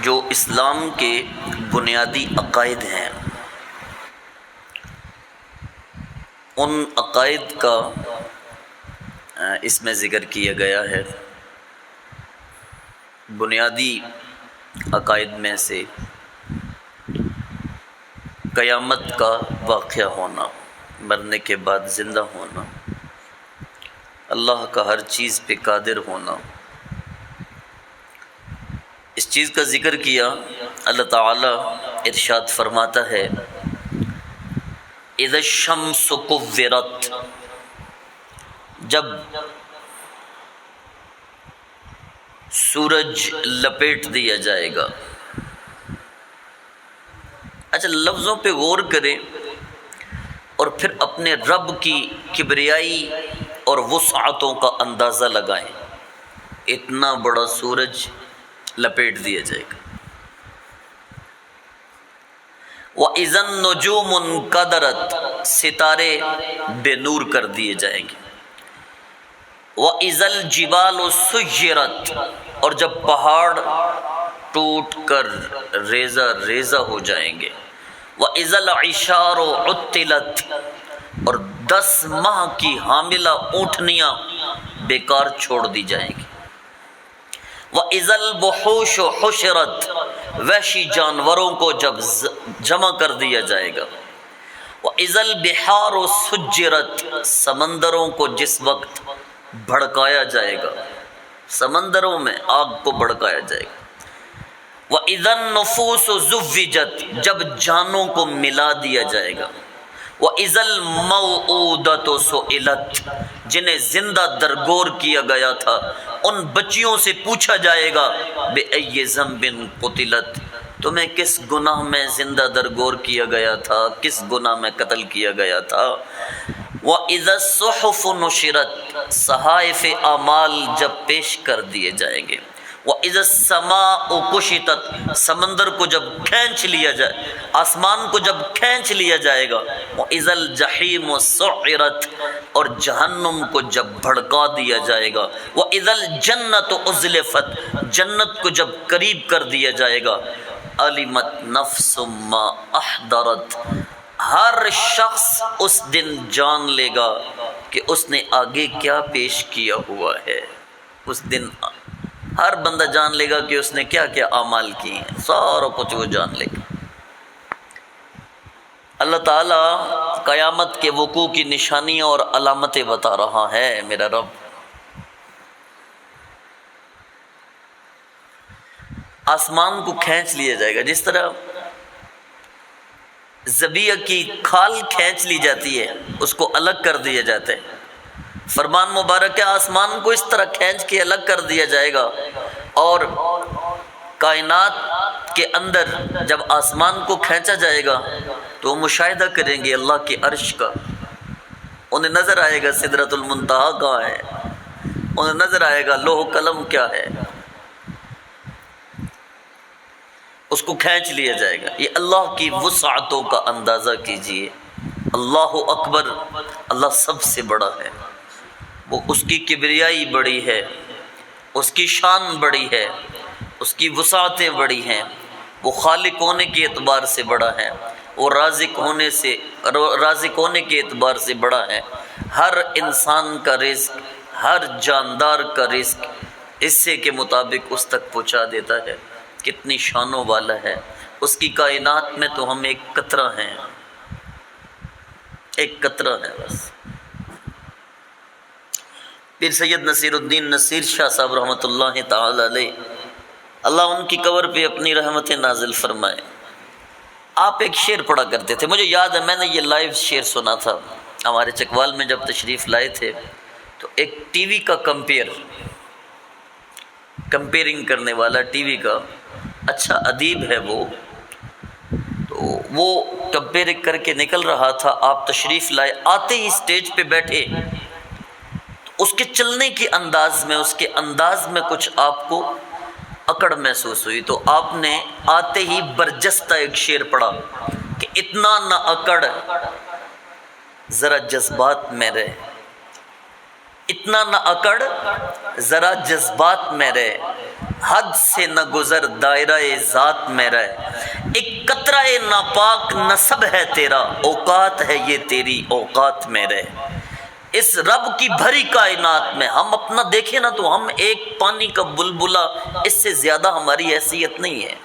جو اسلام کے بنیادی عقائد ہیں، ان عقائد کا اس میں ذکر کیا گیا ہے۔ بنیادی عقائد میں سے قیامت کا واقعہ ہونا، مرنے کے بعد زندہ ہونا، اللہ کا ہر چیز پہ قادر ہونا، اس چیز کا ذکر کیا۔ اللہ تعالی ارشاد فرماتا ہے اذا الشمس کورت، جب سورج لپیٹ دیا جائے گا۔ اچھا، لفظوں پہ غور کریں اور پھر اپنے رب کی کبریائی اور وسعتوں کا اندازہ لگائیں۔ اتنا بڑا سورج لپیٹ دیا جائے گا۔ وَإِذَا النُّجُومُ انْكَدَرَتْ، ستارے بے نور کر دیے جائیں گے۔ وَإِذَا الْجِبَالُ سُيِّرَتْ، اور جب پہاڑ ٹوٹ کر ریزہ ریزہ ہو جائیں گے۔ وَإِذَا الْعِشَارُ عُطِّلَتْ، اور 10 ماہ کی حاملہ اونٹنیاں بیکار چھوڑ دی جائیں گی۔ وَإِذَا الْبُحُوشُ حُشِرَتْ، وحشی جانوروں کو جب جمع کر دیا جائے گا۔ وَإِذَا الْبِحَارُ سُجِّرَتْ، سمندروں کو جس وقت بھڑکایا جائے گا، سمندروں میں آگ کو بھڑکایا جائے گا۔ وَإِذَا النُّفُوسُ زُوِّجَتْ، جب جانوں کو ملا دیا جائے گا۔ وَإِذَا الْمَوْءُودَةُ سُئِلَتْ، جنہیں زندہ درگور کیا گیا تھا ان بچیوں سے پوچھا جائے گا بِأَيِّ ذَنبٍ قُتِلَتْ، تمہیں کس گناہ میں زندہ درگور کیا گیا تھا، کس گناہ میں قتل کیا گیا تھا۔ وَإِذَا الصُّحُفُ نُشِرَتْ، صحائف اعمال جب پیش کر دیے جائیں گے۔ وَإِذَا السَّمَاءُ كُشِطَتْ، سمندر کو جب کھینچ لیا جائے، آسمان کو جب کھینچ لیا جائے گا۔ وَإِذَا الْجَحِيمُ سُعِّرَتْ، اور جہنم کو جب بھڑکا دیا جائے گا۔ وَإِذَا الْجَنَّةُ أُزْلِفَتْ، جنت کو جب قریب کر دیا جائے گا۔ عَلِمَتْ نَفْسٌ مَّا أَحْضَرَتْ، ہر شخص اس دن جان لے گا کہ اس نے آگے کیا پیش کیا ہوا ہے۔ اس دن ہر بندہ جان لے گا کہ اس نے کیا کیا اعمال کیے ہیں، سارا کچھ وہ جان لے گا۔ اللہ تعالیٰ قیامت کے وقوع کی نشانیاں اور علامتیں بتا رہا ہے۔ میرا رب آسمان کو کھینچ لیا جائے گا، جس طرح ذبیحہ کی کھال کھینچ لی جاتی ہے، اس کو الگ کر دیا جاتا ہے۔ فرمان مبارک ہے آسمان کو اس طرح کھینچ کے الگ کر دیا جائے گا، اور کائنات کے اندر جب آسمان کو کھینچا جائے گا تو وہ مشاہدہ کریں گے اللہ کے عرش کا۔ انہیں نظر آئے گا سدرۃ المنتہا کہاں ہے، انہیں نظر آئے گا لوح قلم کیا ہے، اس کو کھینچ لیا جائے گا۔ یہ اللہ کی وسعتوں کا اندازہ کیجئے۔ اللہ اکبر، اللہ سب سے بڑا ہے، وہ اس کی کبریائی بڑی ہے، اس کی شان بڑی ہے، اس کی وسعتیں بڑی ہیں، وہ خالق ہونے کے اعتبار سے بڑا ہے، وہ رازق ہونے کے اعتبار سے بڑا ہے۔ ہر انسان کا رزق، ہر جاندار کا رزق حصے کے مطابق اس تک پہنچا دیتا ہے۔ کتنی شانوں والا ہے، اس کی کائنات میں تو ہم ایک قطرہ ہیں، ایک قطرہ ہے بس۔ پیر سید نصیر الدین نصیر شاہ صاحب رحمۃ اللہ تعالی علیہ، اللہ ان کی قبر پہ اپنی رحمتیں نازل فرمائے، آپ ایک شعر پڑھا کرتے تھے، مجھے یاد ہے میں نے یہ لائیو شعر سنا تھا ہمارے چکوال میں جب تشریف لائے تھے، تو ایک ٹی وی کا کمپیئرنگ کرنے والا، ٹی وی کا اچھا ادیب ہے وہ، تو وہ کمپیئرنگ کر کے نکل رہا تھا، آپ تشریف لائے، آتے ہی اسٹیج پہ بیٹھے، اس کے چلنے کے انداز میں، اس کے انداز میں کچھ آپ کو اکڑ محسوس ہوئی، تو آپ نے آتے ہی برجستہ ایک شعر پڑھا کہ اتنا نہ اکڑ ذرا جذبات میں رہے، اتنا نہ اکڑ ذرا جذبات میں رہے، حد سے نہ گزر دائرہ ذات میں رہ، ایک قطرہ ناپاک نسب ہے تیرا، اوقات ہے یہ تیری اوقات میں رہ۔ اس رب کی بھری کائنات میں ہم اپنا دیکھیں نا تو ہم ایک پانی کا بلبلہ، اس سے زیادہ ہماری حیثیت نہیں ہے۔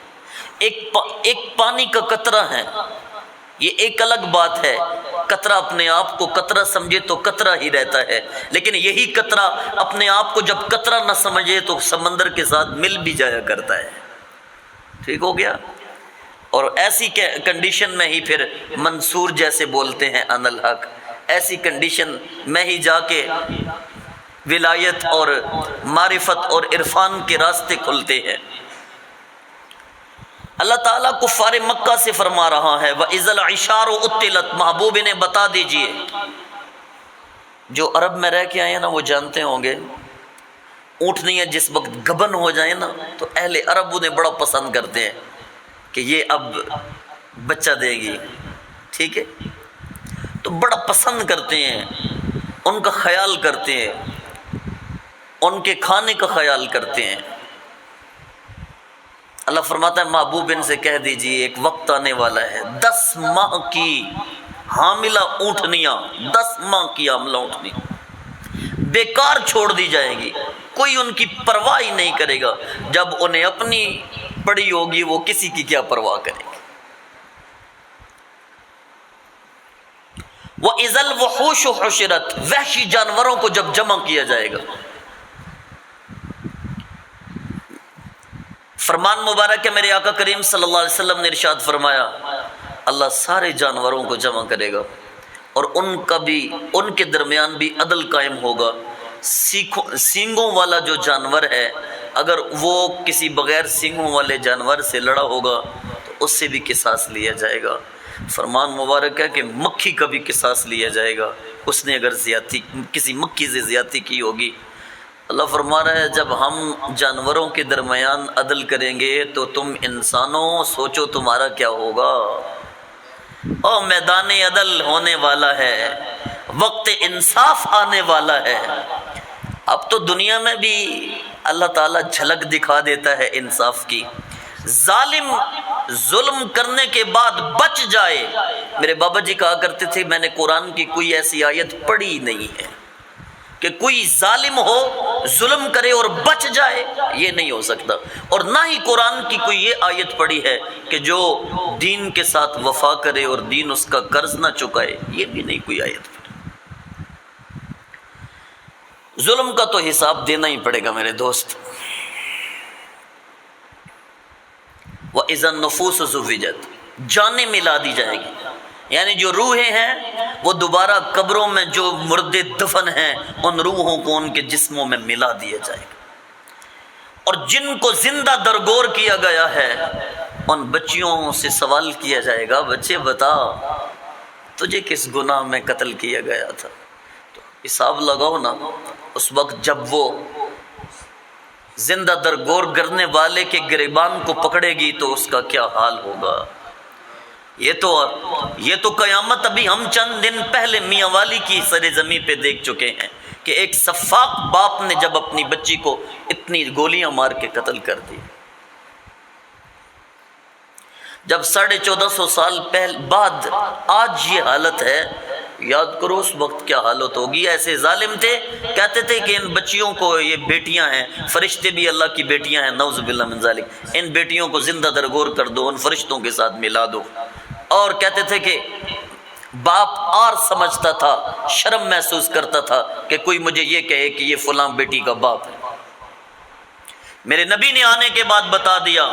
ایک پانی کا قطرہ ہے، یہ ایک الگ بات ہے۔ قطرہ اپنے آپ کو قطرہ سمجھے تو قطرہ ہی رہتا ہے، لیکن یہی قطرہ اپنے آپ کو جب قطرہ نہ سمجھے تو سمندر کے ساتھ مل بھی جایا کرتا ہے۔ ٹھیک ہو گیا؟ اور ایسی کنڈیشن میں ہی پھر منصور جیسے بولتے ہیں ان الحق، ایسی کنڈیشن میں ہی جا کے ولایت اور معرفت اور عرفان کے راستے کھلتے ہیں۔ اللہ تعالیٰ کفار مکہ سے فرما رہا ہے وَإِذَا الْعِشَارُ عُطِّلَتْ، محبوب انہیں بتا دیجئے، جو عرب میں رہ کے آئے ہیں نا وہ جانتے ہوں گے، اونٹنیاں جس وقت گبن ہو جائیں نا تو اہل عرب انہیں بڑا پسند کرتے ہیں کہ یہ اب بچہ دے گی، ٹھیک ہے، تو بڑا پسند کرتے ہیں، ان کا خیال کرتے ہیں، ان کے کھانے کا خیال کرتے ہیں۔ اللہ فرماتا ہے محبوب ان سے کہہ دیجئے ایک وقت آنے والا ہے 10 ماہ کی حاملہ اونٹنیاں، 10 ماہ کی حاملہ اونٹنیاں بیکار چھوڑ دی جائیں گی، کوئی ان کی پرواہ ہی نہیں کرے گا۔ جب انہیں اپنی پڑی ہوگی وہ کسی کی کیا پرواہ کریں گے۔ وَإِذَا الْوُحُوشُ حُشِرَتْ، وحشی جانوروں کو جب جمع کیا جائے گا۔ فرمان مبارک ہے میرے آقا کریم صلی اللہ علیہ وسلم نے ارشاد فرمایا اللہ سارے جانوروں کو جمع کرے گا اور ان کے درمیان بھی عدل قائم ہوگا۔ سینگوں والا جو جانور ہے اگر وہ کسی بغیر سینگوں والے جانور سے لڑا ہوگا تو اس سے بھی قصاص لیا جائے گا۔ فرمان مبارک ہے کہ مکھی کا بھی قصاص لیا جائے گا، اس نے اگر کسی مکھی سے زیادتی کی ہوگی۔ اللہ فرما رہا ہے جب ہم جانوروں کے درمیان عدل کریں گے تو تم انسانوں سوچو تمہارا کیا ہوگا۔ او میدان عدل ہونے والا ہے، وقت انصاف آنے والا ہے۔ اب تو دنیا میں بھی اللہ تعالیٰ جھلک دکھا دیتا ہے انصاف کی۔ ظالم ظلم کرنے کے بعد بچ جائے، میرے بابا جی کہا کرتے تھے میں نے قرآن کی کوئی ایسی آیت پڑھی نہیں ہے کہ کوئی ظالم ہو ظلم کرے اور بچ جائے، یہ نہیں ہو سکتا۔ اور نہ ہی قرآن کی کوئی یہ آیت پڑھی ہے کہ جو دین کے ساتھ وفا کرے اور دین اس کا قرض نہ چکائے، یہ بھی نہیں کوئی آیت پڑھی۔ ظلم کا تو حساب دینا ہی پڑے گا میرے دوست۔ وَإِذَا النُّفُوسُ زُوِّجَتْ، جانیں ملا دی جائے گی، یعنی جو روحیں ہیں وہ دوبارہ قبروں میں جو مردے دفن ہیں ان روحوں کو ان کے جسموں میں ملا دیا جائے گا، اور جن کو زندہ درگور کیا گیا ہے ان بچیوں سے سوال کیا جائے گا بچے بتا تجھے کس گناہ میں قتل کیا گیا تھا، تو حساب لگاؤ نا۔ اس وقت جب وہ زندہ درگور کرنے والے کے گریبان کو پکڑے گی تو اس کا کیا حال ہوگا۔ یہ تو قیامت ابھی ہم چند دن پہلے میاں والی کی سر زمین پہ دیکھ چکے ہیں کہ ایک سفاک باپ نے جب اپنی بچی کو اتنی گولیاں مار کے قتل کر دی، جب 1450 سال بعد آج یہ حالت ہے، یاد کرو اس وقت کیا حالت ہوگی۔ ایسے ظالم تھے کہتے تھے کہ ان بچیوں کو، یہ بیٹیاں ہیں، فرشتے بھی اللہ کی بیٹیاں ہیں، نعوذ باللہ من ذالک، ان بیٹیوں کو زندہ درگور کر دو، ان فرشتوں کے ساتھ ملا دو۔ اور کہتے تھے کہ باپ آر سمجھتا تھا، شرم محسوس کرتا تھا کہ کوئی مجھے یہ کہے کہ یہ فلاں بیٹی کا باپ ہے۔ میرے نبی نے آنے کے بعد بتا دیا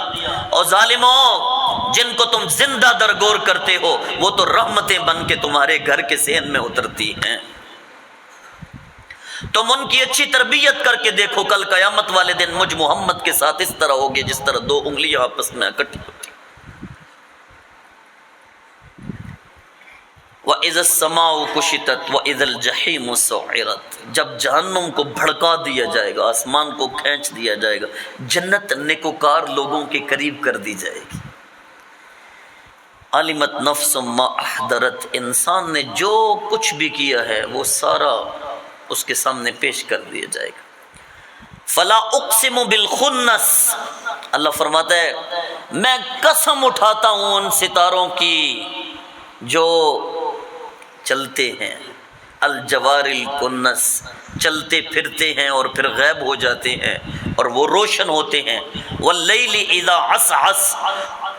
اور ظالموں جن کو تم زندہ درگور کرتے ہو وہ تو رحمتیں بن کے تمہارے گھر کے صحن میں اترتی ہیں، تم ان کی اچھی تربیت کر کے دیکھو، کل قیامت والے دن مجھ محمد کے ساتھ اس طرح ہوگے جس طرح دو انگلیاں آپس میں اکٹھی ہوتی۔ وَإِذَا السَّمَاءُ كُشِطَتْ وَإِذَا الْجَحِيمُ سُعِّرَتْ، جب جہنم کو بھڑکا دیا جائے گا، آسمان کو کھینچ دیا جائے گا، جنت نیکوکار لوگوں کے قریب کر دی جائے گی۔ عَلِمَتْ نَفْسٌ مَا أَحْضَرَتْ، انسان نے جو کچھ بھی کیا ہے وہ سارا اس کے سامنے پیش کر دیا جائے گا۔ فلا اقسم بالخنس، اللہ فرماتا ہے میں قسم اٹھاتا ہوں ان ستاروں کی جو چلتے ہیں، الجوار الکنس، چلتے پھرتے ہیں اور پھر غائب ہو جاتے ہیں اور وہ روشن ہوتے ہیں، واللیل اذا عسعس،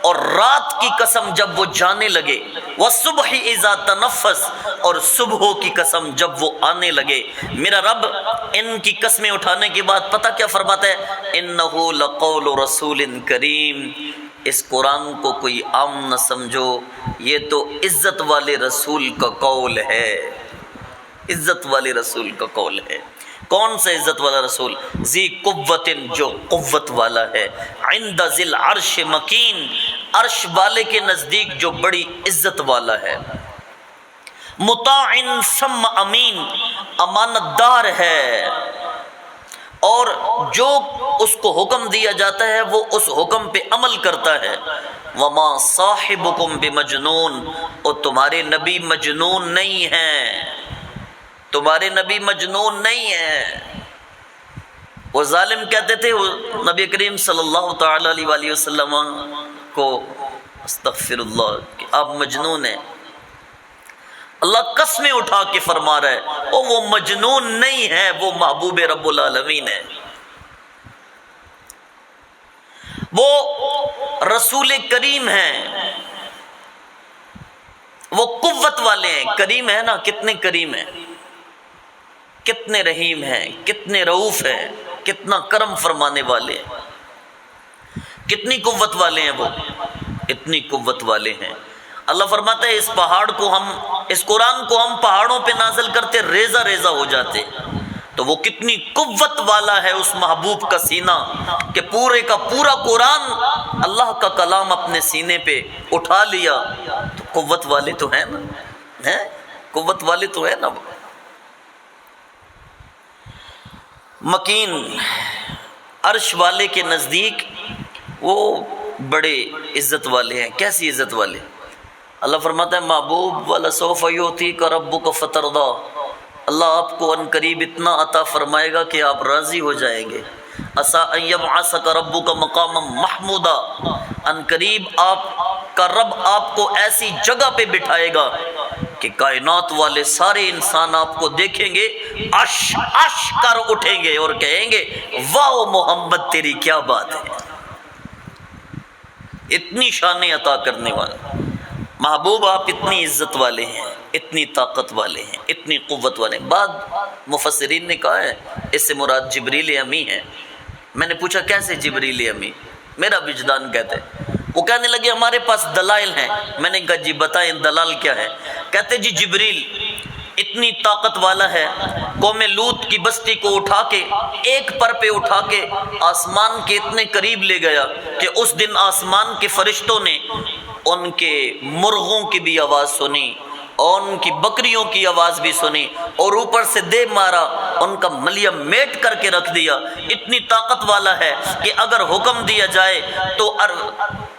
اور رات کی قسم جب وہ جانے لگے، والصبح اذا تنفس، اور صبح کی قسم جب وہ آنے لگے۔ میرا رب ان کی قسمیں اٹھانے کے بعد پتہ کیا فرماتا ہے؟ انہ لقول رسول کریم، اس قرآن کو کوئی عام نہ سمجھو، یہ تو عزت والے رسول کا قول ہے، عزت والے رسول کا قول ہے۔ کون سا عزت والا رسول؟ ذی قوت، جو قوت والا ہے، عند ذی العرش مکین، عرش والے کے نزدیک جو بڑی عزت والا ہے، مطاع ثم امین، امانت دار ہے، اور جو اس کو حکم دیا جاتا ہے وہ اس حکم پہ عمل کرتا ہے۔ وما صاحبکم بمجنون، اور تمہارے نبی مجنون نہیں ہیں، تمہارے نبی مجنون نہیں ہیں۔ وہ ظالم کہتے تھے نبی کریم صلی اللہ تعالی علیہ وآلہ وسلم کو، استغفر اللہ، کہ آپ مجنون ہیں۔ اللہ قسمیں اٹھا کے فرما رہا ہے وہ مجنون نہیں ہے، وہ محبوب رب العالمین ہے، وہ رسول کریم ہیں، وہ قوت والے ہیں۔ کریم ہے نا، کتنے کریم ہیں، کتنے رحیم ہیں، کتنے رؤوف ہیں، کتنا کرم فرمانے والے ہیں، کتنی قوت والے ہیں، وہ اتنی قوت والے ہیں۔ اللہ فرماتا ہے اس پہاڑ کو ہم، اس قرآن کو ہم پہاڑوں پہ نازل کرتے ریزہ ریزہ ہو جاتے، تو وہ کتنی قوت والا ہے اس محبوب کا سینہ کہ پورے کا پورا قرآن اللہ کا کلام اپنے سینے پہ اٹھا لیا۔ تو قوت والے تو ہیں نا، ہیں قوت والے تو ہیں نا۔ مکین، عرش والے کے نزدیک وہ بڑے عزت والے ہیں۔ کیسی عزت والے؟ اللہ فرماتا ہے محبوب وَلَسَوْفَ يُعْطِيكَ رَبُّكَ فَتَرْضَىٰ، اللہ آپ کو ان قریب اتنا عطا فرمائے گا کہ آپ راضی ہو جائیں گے۔ عَسَىٰ أَن يَبْعَثَكَ رَبُّكَ مَقَامًا مَحْمُودًا، ان قریب آپ کا رب آپ کو ایسی جگہ پہ بٹھائے گا کہ کائنات والے سارے انسان آپ کو دیکھیں گے، عش عش کر اٹھیں گے اور کہیں گے واہ محمد تیری کیا بات ہے۔ اتنی شان عطا کرنے والا محبوب، آپ اتنی عزت والے ہیں، اتنی طاقت والے ہیں، اتنی قوت والے ہیں۔ بعض مفسرین نے کہا ہے اس سے مراد جبریل امی ہے۔ میں نے پوچھا کیسے جبریل امی؟ میرا وجدان کہتا ہے، وہ کہنے لگے ہمارے پاس دلائل ہیں۔ میں نے کہا جی بتائیں دلائل کیا ہے؟ کہتے جی جبریل اتنی طاقت والا ہے، قوم لوط کی بستی کو اٹھا کے ایک پر پہ اٹھا کے آسمان کے اتنے قریب لے گیا کہ اس دن آسمان کے فرشتوں نے ان کے مرغوں کی بھی آواز سنی اور ان کی بکریوں کی آواز بھی سنی، اور اوپر سے دے مارا، ان کا ملیا میٹ کر کے رکھ دیا۔ اتنی طاقت والا ہے کہ اگر حکم دیا جائے تو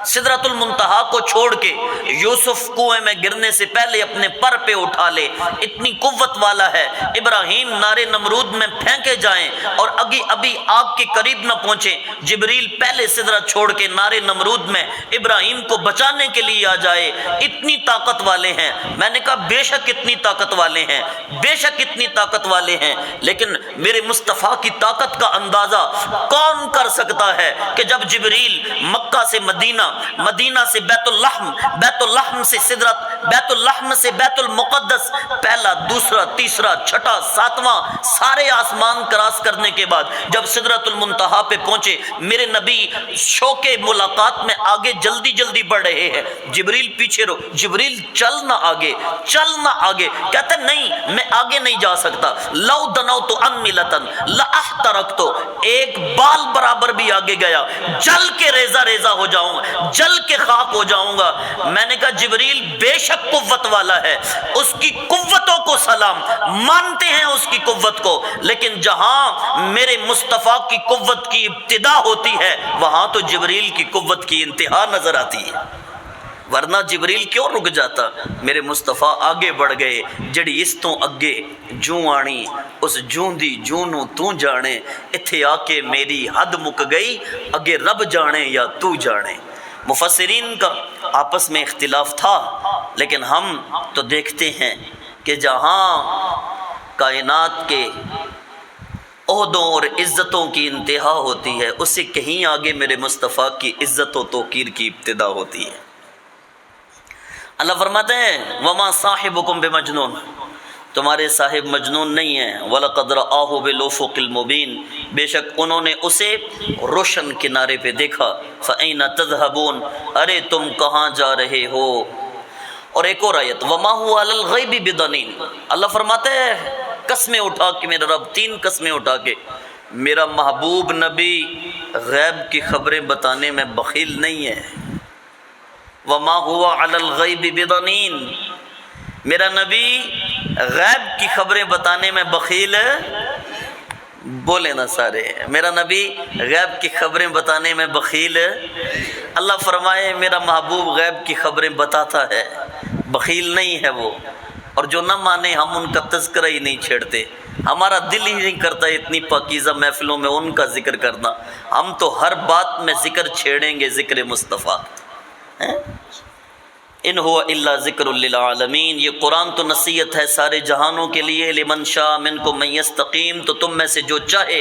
سدرۃ المنتہا کو چھوڑ کے یوسف کنویں میں گرنے سے پہلے اپنے پر پہ اٹھا لے، اتنی قوت والا ہے۔ ابراہیم نارے نمرود میں پھینکے جائیں اور ابھی آگ کے قریب نہ پہنچے، جبریل پہلے سدرت چھوڑ کے نارے نمرود میں ابراہیم کو بچانے کے لیے آ جائے۔ اتنی طاقت والے ہیں۔ میں نے کہا بے شک اتنی طاقت والے ہیں، بے شک اتنی طاقت والے ہیں، لیکن میرے مصطفیٰ کی طاقت کا اندازہ کون کر سکتا ہے کہ جب جبریل مکہ سے مدینہ، مدینہ سے بیت اللحم، بیت اللحم سے سدرت، بیت اللحم سے بیت المقدس، پہلا دوسرا تیسرا چھٹا ساتواں سارے آسمان کراس کرنے کے بعد جب سدرۃ المنتہا پہ پہنچے، میرے نبی شوق ملاقات میں آگے جلدی جلدی بڑھ رہے ہیں، جبریل پیچھے رو، جبریل چل نہ آگے، چل نہ آگے، کہتے نہیں میں آگے نہیں جا سکتا، لو دنوت انملتن لاحترقت، ایک بال برابر بھی آگے گیا جل کے ریزہ ریزہ ہو جاؤں گا، جل کے خاک ہو جاؤں گا۔ میں نے کہا جبریل بے شک قوت والا ہے، اس کی قوتوں کو سلام، مانتے ہیں اس کی قوت کو، لیکن جہاں میرے مصطفیٰ کی قوت کی ابتدا ہوتی ہے وہاں تو جبریل کی قوت کی انتہا نظر آتی ہے۔ ورنہ جبریل کیوں رک جاتا؟ میرے مصطفیٰ آگے بڑھ گئے، جڑی اس تو اگے جوں آنی اس جوں دی جوں نو تو جانے، اتھے آ کے میری حد مک گئی، اگے رب جانے یا تو جانے۔ مفسرین کا آپس میں اختلاف تھا، لیکن ہم تو دیکھتے ہیں کہ جہاں کائنات کے عہدوں اور عزتوں کی انتہا ہوتی ہے، اس سے کہیں آگے میرے مصطفیٰ کی عزت و توقیر کی ابتدا ہوتی ہے۔ اللہ فرماتے ہیں وما صاحبکم بمجنون، تمہارے صاحب مجنون نہیں ہیں، وَلَقَدْ رَآهُ بِالْأُفُقِ الْمُبِينِ، بے شک انہوں نے اسے روشن کنارے پہ دیکھا۔ فَأَيْنَ تَذْهَبُونَ، ارے تم کہاں جا رہے ہو؟ اور ایک اور آیت وَمَا هُوَ عَلَى الْغَيْبِ بِضَنِينٍ، اللہ فرماتے ہیں قسمیں اٹھا کے، میرا رب 3 قسمیں اٹھا کے، میرا محبوب نبی غیب کی خبریں بتانے میں بخیل نہیں ہے۔ وَمَا هُوَ عَلَى الْغَيْبِ بِضَنِينٍ، میرا نبی غیب کی خبریں بتانے میں بخیل بولے نا سارے، میرا نبی غیب کی خبریں بتانے میں بخیل، اللہ فرمائے میرا محبوب غیب کی خبریں بتاتا ہے، بخیل نہیں ہے وہ۔ اور جو نہ مانے ہم ان کا تذکرہ ہی نہیں چھیڑتے، ہمارا دل ہی نہیں کرتا اتنی پاکیزہ محفلوں میں ان کا ذکر کرنا، ہم تو ہر بات میں ذکر چھیڑیں گے، ذکر مصطفیٰ۔ ان هو الا ذکر للعالمین، یہ قرآن تو نصیحت ہے سارے جہانوں کے لیے، لمن شاء منکم من یستقیم، تو تم میں سے جو چاہے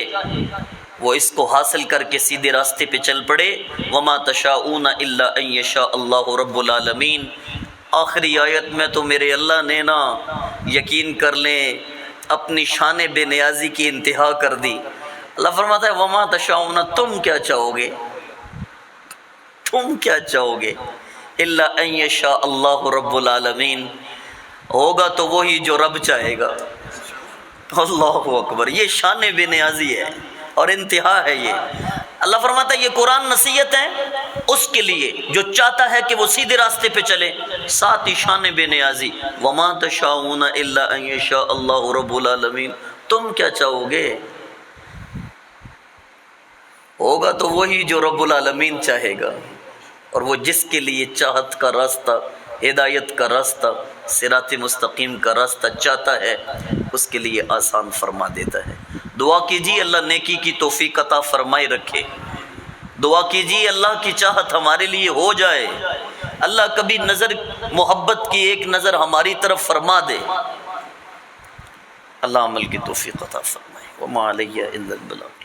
وہ اس کو حاصل کر کے سیدھے راستے پہ چل پڑے۔ وما تشاءون الا ان یشاء اللہ رب العالمین، آخری آیت میں تو میرے اللہ نے نا یقین کر لیں اپنی شان بے نیازی کی انتہا کر دی۔ اللہ فرماتا ہے وما تشاءون، تم کیا چاہو گے، تم کیا چاہو گے، الا ان یشاء اللہ رب العالمین، ہوگا تو وہی جو رب چاہے گا۔ اللہ اکبر، یہ شان بے نیازی ہے اور انتہا ہے یہ۔ اللہ فرماتا ہے یہ قرآن نصیحت ہے اس کے لیے جو چاہتا ہے کہ وہ سیدھے راستے پہ چلے، ساتھ ہی شان بے نیازی وما تشاءون الا ان یشاء اللہ رب العالمین، تم کیا چاہو گے، ہوگا تو وہی جو رب العالمین چاہے گا، اور وہ جس کے لیے چاہت کا راستہ، ہدایت کا راستہ، صراط مستقیم کا راستہ چاہتا ہے اس کے لیے آسان فرما دیتا ہے۔ دعا کیجیے اللہ نیکی کی توفیق عطا فرمائے رکھے، دعا کیجیے اللہ کی چاہت ہمارے لیے ہو جائے، اللہ کبھی نظر محبت کی ایک نظر ہماری طرف فرما دے، اللہ عمل کی توفیق عطا فرمائے۔ وما علیہ الا البلاغ۔